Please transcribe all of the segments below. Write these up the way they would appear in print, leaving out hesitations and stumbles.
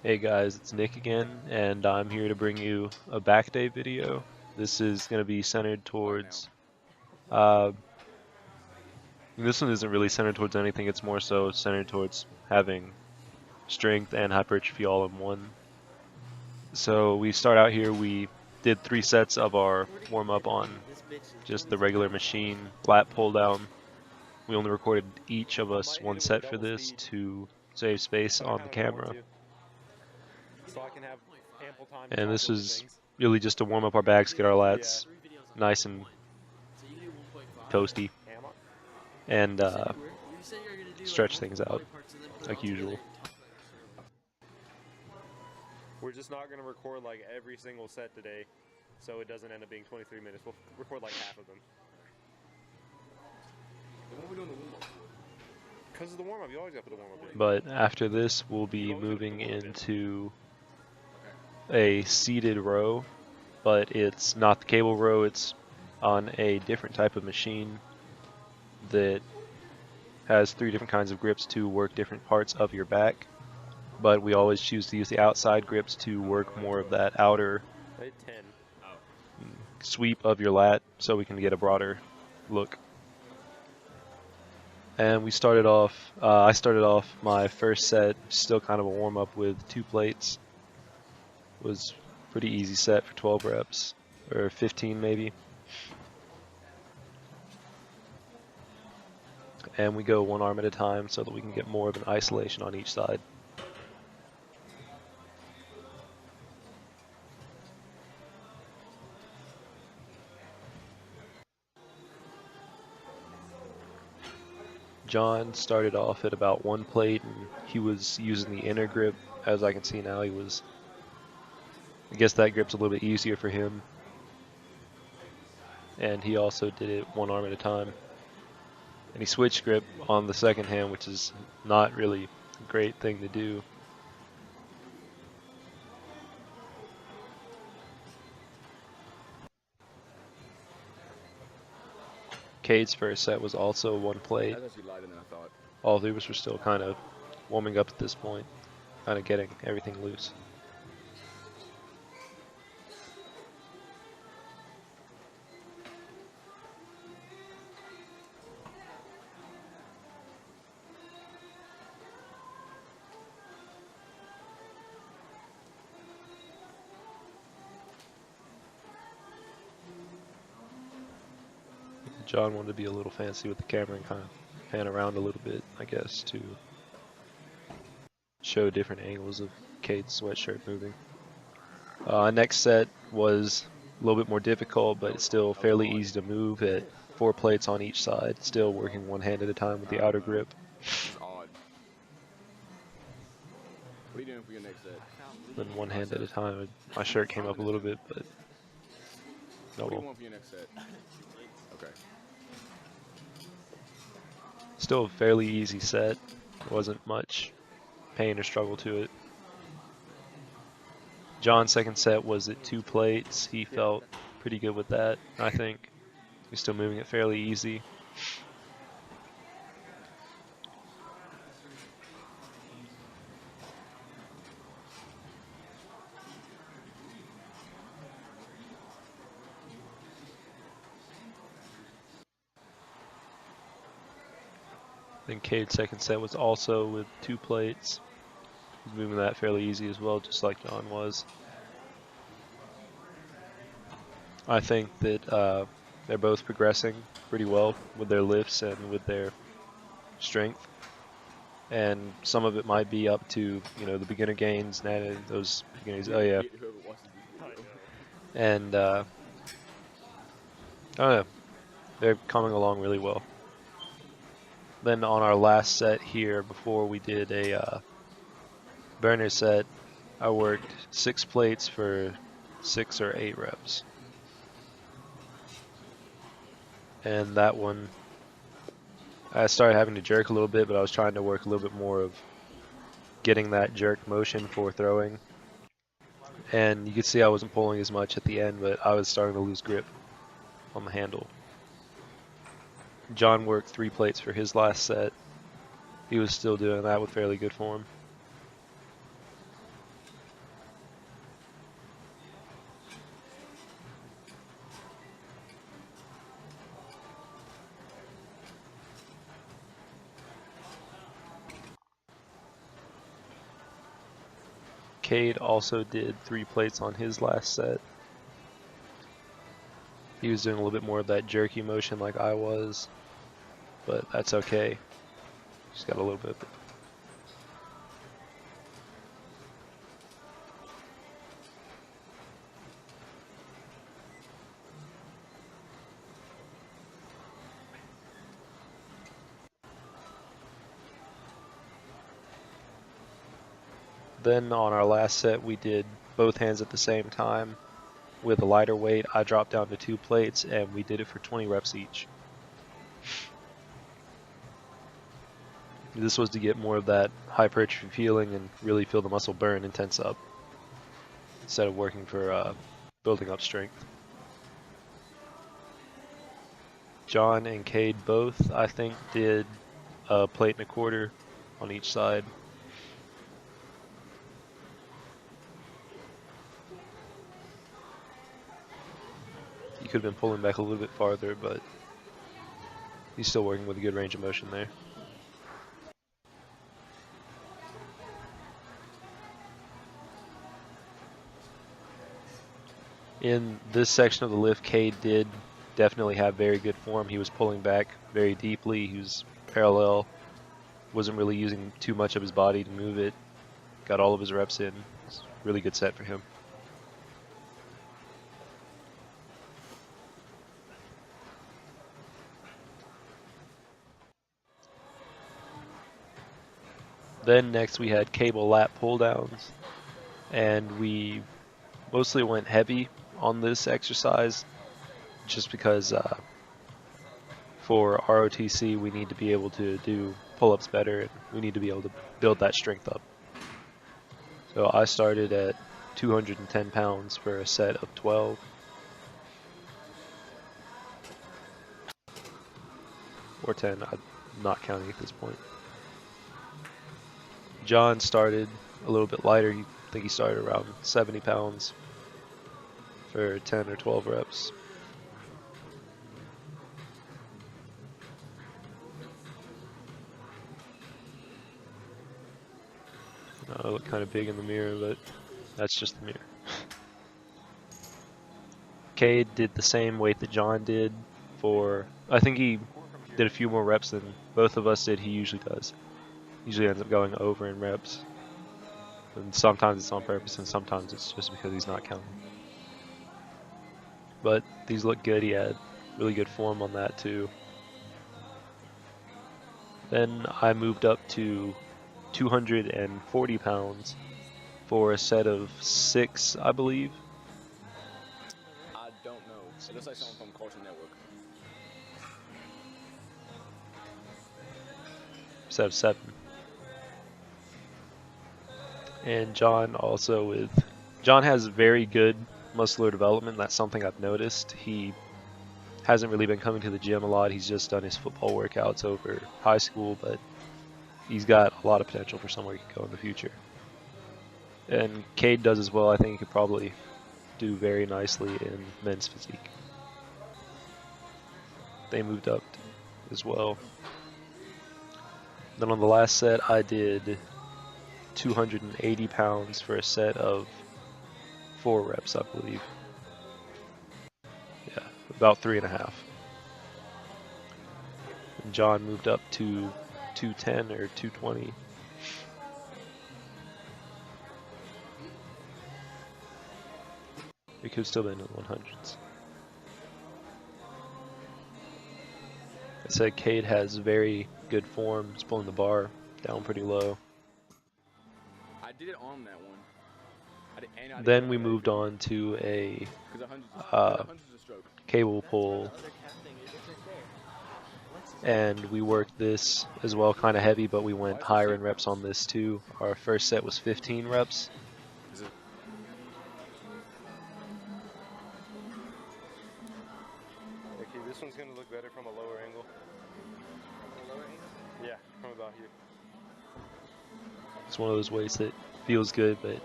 Hey guys, it's Nick again, and I'm here to bring you a back day video. This is going to be centered towards, uh, this one isn't really centered towards anything, it's more so centered towards having strength and hypertrophy all in one. So we start out here, we did 3 sets of our warm-up on just the regular machine, lat pull down. We only recorded each of us one set for this to save space on the camera. And this is really just to warm up our backs, get our lats nice and toasty, and stretch things out like usual. We're just not going to record like every single set today, so it doesn't end up being 23 minutes. We'll record like half of them. What are we doing the warm-up for? Because of the warm-up, you always have to do the warm-up. But after this, we'll be moving into a seated row, but it's not the cable row, it's on a different type of machine that has 3 different kinds of grips to work different parts of your back, but we always choose to use the outside grips to work more of that outer sweep of your lat so we can get a broader look. And we started off, I started off my first set, still kind of a warm-up with 2 plates. It was a pretty easy set for 12 reps, or 15 maybe. And we go 1 arm at a time so that we can get more of an isolation on each side. John started off at about 1 plate, and he was using the inner grip. As I can see now, I guess that grip's a little bit easier for him. And he also did it 1 arm at a time. And he switched grip on the second hand, which is not really a great thing to do. Cade's first set was also 1 plate. All 3 of us were still kind of warming up at this point, kind of getting everything loose. John wanted to be a little fancy with the camera and kind of pan around a little bit, I guess, to show different angles of Cade's sweatshirt moving. Next set was a little bit more difficult, but it's still fairly easy to move at 4 plates on each side, still working 1 hand at a time with the outer grip. It's odd. What are you doing for your next set? Then 1 hand at a time. My shirt came up a little bit, but no. What do you want for your next set? Okay. Still a fairly easy set. There wasn't much pain or struggle to it. John's second set was at 2 plates. He felt pretty good with that, I think. He's still moving it fairly easy. Then Cade's second set was also with 2 plates. He's moving that fairly easy as well, just like John was. I think that they're both progressing pretty well with their lifts and with their strength. And some of it might be up to, you know, the beginner gains, those beginners, oh yeah. And I don't know, they're coming along really well. Then on our last set here, before we did a burner set, I worked 6 plates for 6 or 8 reps. And that one, I started having to jerk a little bit, but I was trying to work a little bit more of getting that jerk motion for throwing. And you could see I wasn't pulling as much at the end, but I was starting to lose grip on the handle. John worked 3 plates for his last set. He was still doing that with fairly good form. Cade also did 3 plates on his last set. He was doing a little bit more of that jerky motion like I was, but that's okay. Just got a little bit of it. Then on our last set we did both hands at the same time. With a lighter weight, I dropped down to 2 plates and we did it for 20 reps each. This was to get more of that hypertrophy feeling and really feel the muscle burn and tense up, instead of working for building up strength. John and Cade both, I think, did a plate and a quarter on each side. He could have been pulling back a little bit farther, but he's still working with a good range of motion there. In this section of the lift, Cade did definitely have very good form. He was pulling back very deeply. He was parallel. Wasn't really using too much of his body to move it. Got all of his reps in. It's a really good set for him. Then next we had cable lat pull downs, and we mostly went heavy on this exercise just because for ROTC we need to be able to do pull-ups better and we need to be able to build that strength up. So I started at 210 pounds for a set of 12. Or 10, I'm not counting at this point. John started a little bit lighter. I think he started around 70 pounds for 10 or 12 reps. I look kind of big in the mirror, but that's just the mirror. Cade did the same weight that John did for, I think he did a few more reps than both of us did. He usually does. Usually ends up going over in reps. And sometimes it's on purpose and sometimes it's just because he's not counting. But these look good. He had really good form on that too. Then I moved up to 240 pounds for a set of 6, I believe. I don't know. It looks like someone from Culture Network. Set of 7. And John also John has very good muscular development. That's something I've noticed. He hasn't really been coming to the gym a lot. He's just done his football workouts over high school, but he's got a lot of potential for somewhere he can go in the future. And Cade does as well. I think he could probably do very nicely in men's physique. They moved up as well. Then on the last set, I did 280 pounds for a set of 4 reps, I believe. Yeah, about 3.5. And John moved up to 210 or 220. It could still be in the 100s. I said Cade has very good form. He's pulling the bar down pretty low. I did it on that one. Then we moved on to a cable pull, and we worked this as well, kind of heavy, but we went higher in reps on this too. Our first set was 15 reps. Okay, this one's gonna look better from a lower angle. Yeah, from about here. It's one of those weights that feels good, but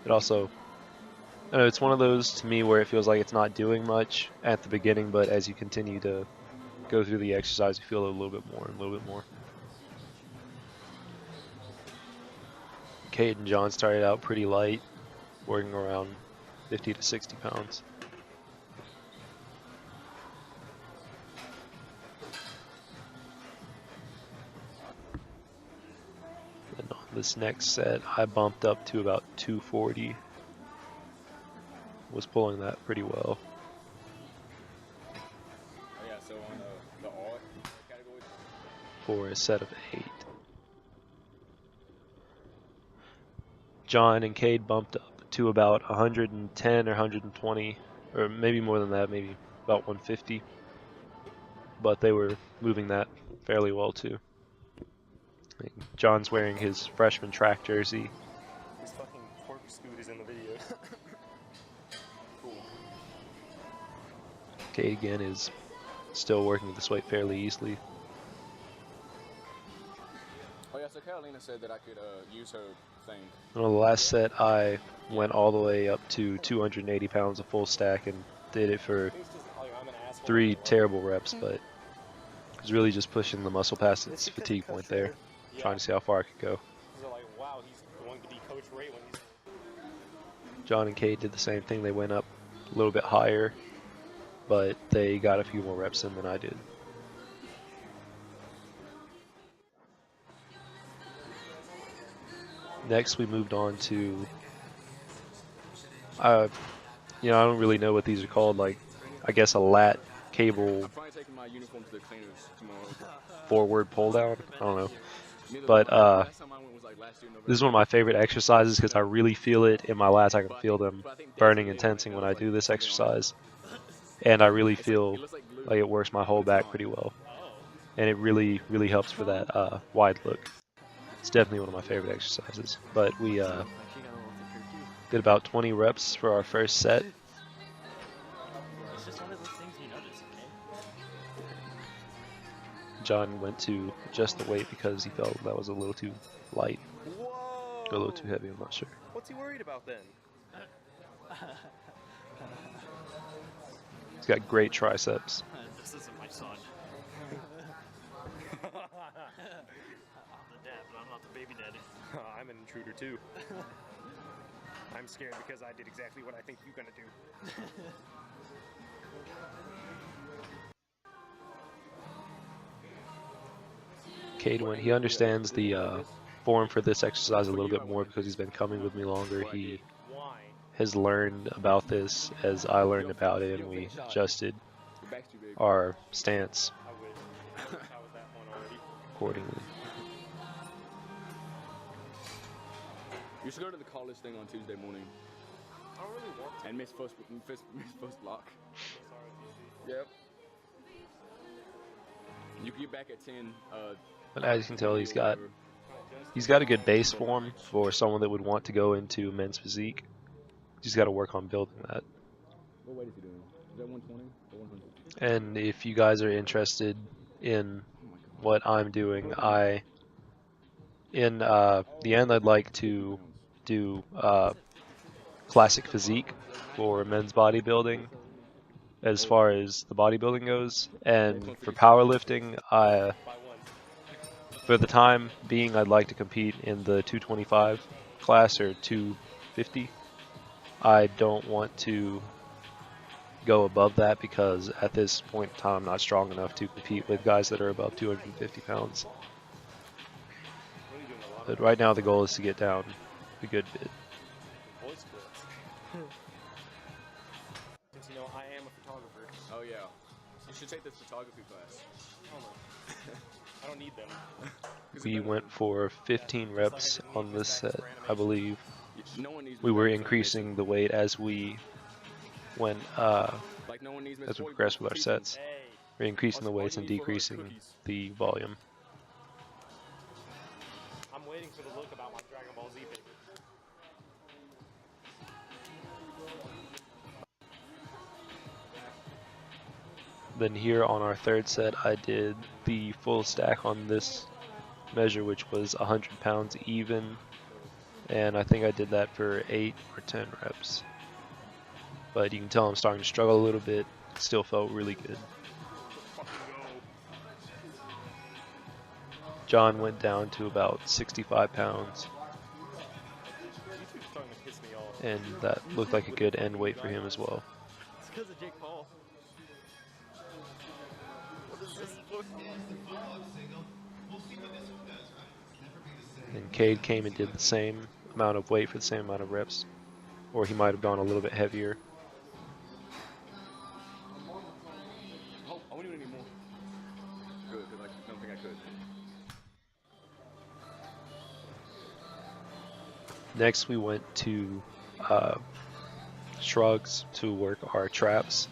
it also, I don't know, it's one of those to me where it feels like it's not doing much at the beginning, but as you continue to go through the exercise, you feel it a little bit more and a little bit more. Cade and John started out pretty light, working around 50 to 60 pounds. And on this next set, I bumped up to about 240. Was pulling that pretty well. Oh yeah, so on the odd category. For a set of 8. John and Cade bumped up to about 110 or 120, or maybe more than that, maybe about 150. But they were moving that fairly well too. John's wearing his freshman track jersey. His fucking corkscrew is in the video. Cool. Cade again is still working this weight fairly easily. Oh yeah, so Carolina said that I could use her thing. And on the last set, I went all the way up to 280 pounds of full stack and did it for It's just like I'm an asshole. 3 terrible reps, but it was really just pushing the muscle past its It's because fatigue Coach point there, Yeah. trying to see how far I could go. They're like, wow, he's going to be Coach Ray when he's. John and Cade did the same thing. They went up a little bit higher, but they got a few more reps in than I did. Next, we moved on to, I don't really know what these are called. Like, I guess a lat cable I'm probably taking my uniform to the cleaners tomorrow. forward pull down. I don't know. Neither But one. Last time I went was like last year in November. this is one of my favorite exercises because I really feel it in my lats. I can feel them But I think burning and designated tensing right when now I is do like this something on it. exercise. And I really It feel looks like glue. like it works my whole back pretty well. And it really, really helps for that wide look. It's definitely one of my favorite exercises. But we did about 20 reps for our first set. It's just one of those things you notice, okay? John went to adjust the weight because he felt that was a little too light, Whoa! or a little too heavy, I'm not sure. What's he worried about then? He's got great triceps. This isn't my son. I'm the dad, but I'm not the baby daddy. I'm an intruder too. I'm scared because I did exactly what I think you're gonna do. Cade, when he understands the form for this exercise a little bit more because he's been coming with me longer, he Why? has learned about this as I learned about it, and we adjusted Your back's too big. our stance I wish. I wish I was that one already. accordingly. You should go to the Callus thing on Tuesday morning I don't really want to. and miss first block. Sorry, Yep. You can get back at 10. But as you can tell, he's got a good base form for someone that would want to go into men's physique. He's got to work on building that. What weight is he doing? Is that 120 or 100? And if you guys are interested in Oh my god. what I'm doing, in the end, I'd like to do classic physique for men's bodybuilding as far as the bodybuilding goes, and for powerlifting, by one. for the time being, I'd like to compete in the 225 class or 250. I don't want to go above that because at this point in time I'm not strong enough to compete with guys that are above 250 pounds. Really doing a lot But right now the goal is to get down a good bit. of voice clips. Since you know I am a photographer. Oh yeah. You should take this photography class. I don't know. I don't need them. We went for 15 reps on this set, I believe. No one needs We were mistakes, increasing the weight as we went, like no one needs as we mistakes. progressed with our sets. Hey. We're increasing the weights and decreasing the volume. I'm waiting for the look about my Dragon Ball Z paper. Then here on our third set, I did the full stack on this measure, which was 100 pounds even, and I think I did that for 8 or 10 reps. But you can tell I'm starting to struggle a little bit. It still felt really good. John went down to about 65 pounds. and that looked like a good end weight for him as well. It's because of Jake Paul. What is this book? And Cade came and did the same amount of weight for the same amount of reps, or he might have gone a little bit heavier. Oh, I wouldn't do any more. Good, because I don't think I could. Next, we went to shrugs to work our traps.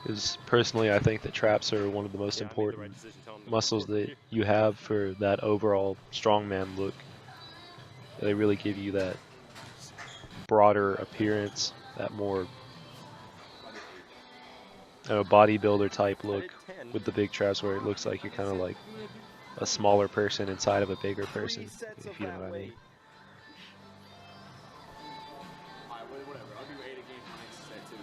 Because personally, I think that traps are one of the most important muscles that you have for that overall strongman look. They really give you that broader appearance, that more bodybuilder type look with the big traps, where it looks like you're kind of like a smaller person inside of a bigger person, if you know what I mean. Alright, whatever. I'll do 8 again for next set too.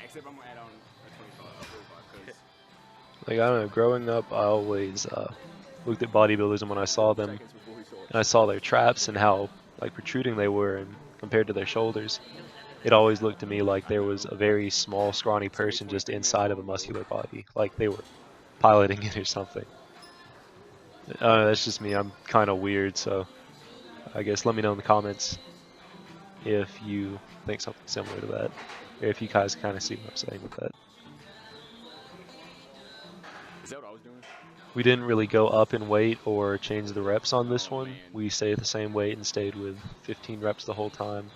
Except I'm gonna add on a 25, a 45, because Like, I don't know, growing up, I always looked at bodybuilders, and when I saw them, seconds before he saw it. and I saw their traps and how like protruding they were and compared to their shoulders, it always looked to me like there was a very small, scrawny person just inside of a muscular body, like they were piloting it or something. That's just me. I'm kind of weird, so I guess let me know in the comments if you think something similar to that, or if you guys kind of see what I'm saying with that. Is that what I was doing? We didn't really go up in weight or change the reps on this one. We stayed at the same weight and stayed with 15 reps the whole time.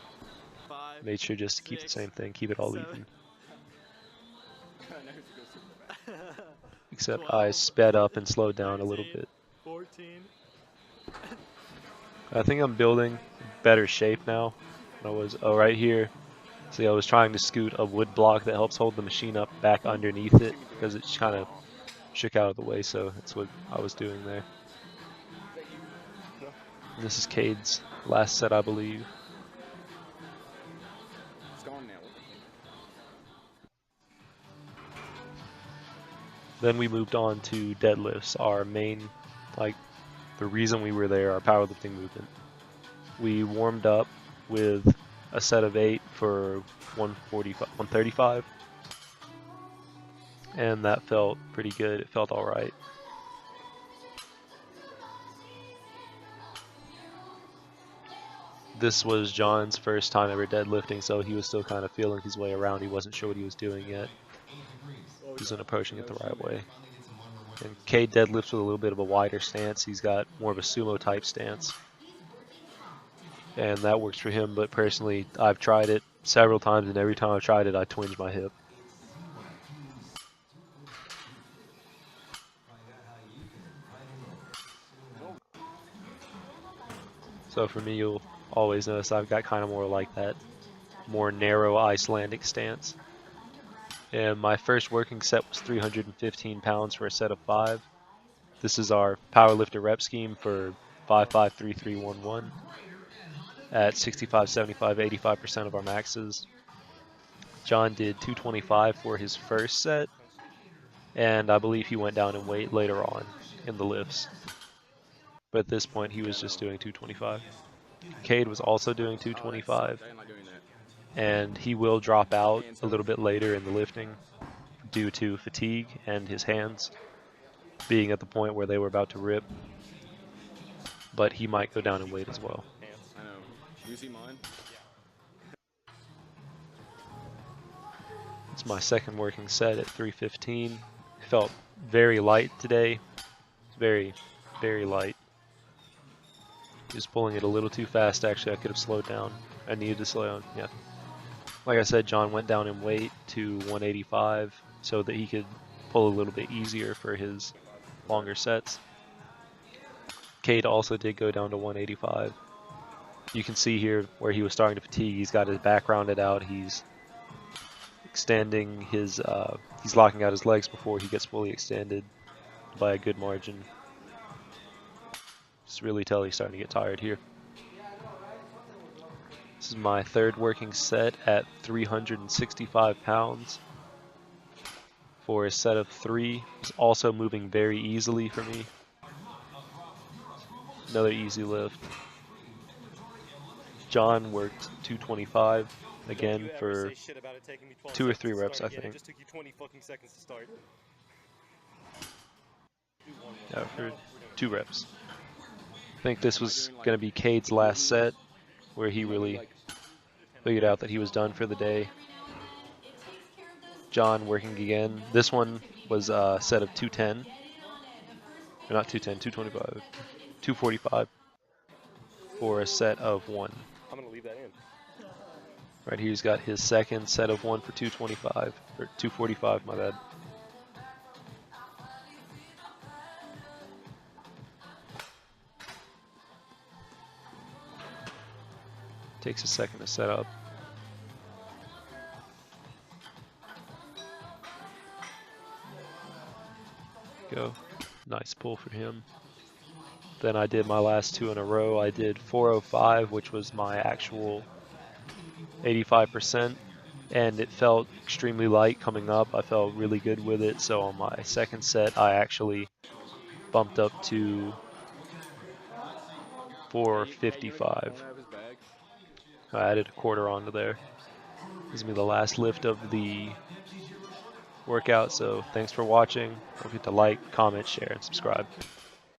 5. Made sure just to keep the same thing, keep it all 7. even. I never used to go super fast. Except 12, I sped up and slowed down a little 13, bit. 14. I think I'm building better shape now than I was. Oh, right here. See, I was trying to scoot a wood block that helps hold the machine up back underneath it because it kind of shook out of the way, so that's what I was doing there. And this is Cade's last set, I believe. It's gone now. What the Then we moved on to deadlifts, our main, like, the reason we were there, our powerlifting movement. We warmed up with a set of 8 for 135, and that felt pretty good. It felt alright. This was John's first time ever deadlifting, so he was still kind of feeling his way around. He wasn't sure what he was doing yet. He wasn't approaching it the right way. And Cade deadlifts with a little bit of a wider stance. He's got more of a sumo type stance. And that works for him, but personally, I've tried it several times, and every time I've tried it, I twinge my hip. So for me, you'll always notice I've got kind of more like that more narrow Icelandic stance. And my first working set was 315 pounds for a set of 5. This is our powerlifter rep scheme for 5-5-3-3-1-1 at 65, 75, 85% of our maxes. John did 225 for his first set, and I believe he went down in weight later on in the lifts. But at this point, he was just doing 225. Cade was also doing 225, I didn't like doing that. and he will drop out a little bit later in the lifting due to fatigue and his hands being at the point where they were about to rip. But he might go down in weight as well. I know. Do you see mine? It's my second working set at 315. It felt very light today. Very, very light. Just pulling it a little too fast. Actually, I could have slowed down. I needed to slow down. Yeah. Like I said, John went down in weight to 185 so that he could pull a little bit easier for his longer sets. Cade also did go down to 185. You can see here where he was starting to fatigue. He's got his back rounded out. He's extending his, he's locking out his legs before he gets fully extended by a good margin. Just really tell he's starting to get tired here. This is my third working set at 365 pounds for a set of 3. It's also moving very easily for me. Another easy lift. John worked 225 again Don't you ever for say shit about it taking me 12 2 or seconds 3 to reps, start I again. It think. just took you 20 fucking seconds to start. Yeah, for No, 2 reps. I think this Am I was doing, like, going to be Cade's last set, where he am I doing, really like, figured out that he was done for the day. John working again. This one was a set of 210. Or not 210, 225. 245 for a set of 1. I'm gonna leave that in. Right here he's got his second set of 1 for 225. Or 245, my bad. Takes a second to set up. Go. Nice pull for him. Then I did my last 2 in a row. I did 405, which was my actual 85%, and it felt extremely light coming up. I felt really good with it, so on my second set I actually bumped up to 455. I added a quarter onto there. This is me the last lift of the workout, so thanks for watching. Don't forget to like, comment, share, and subscribe.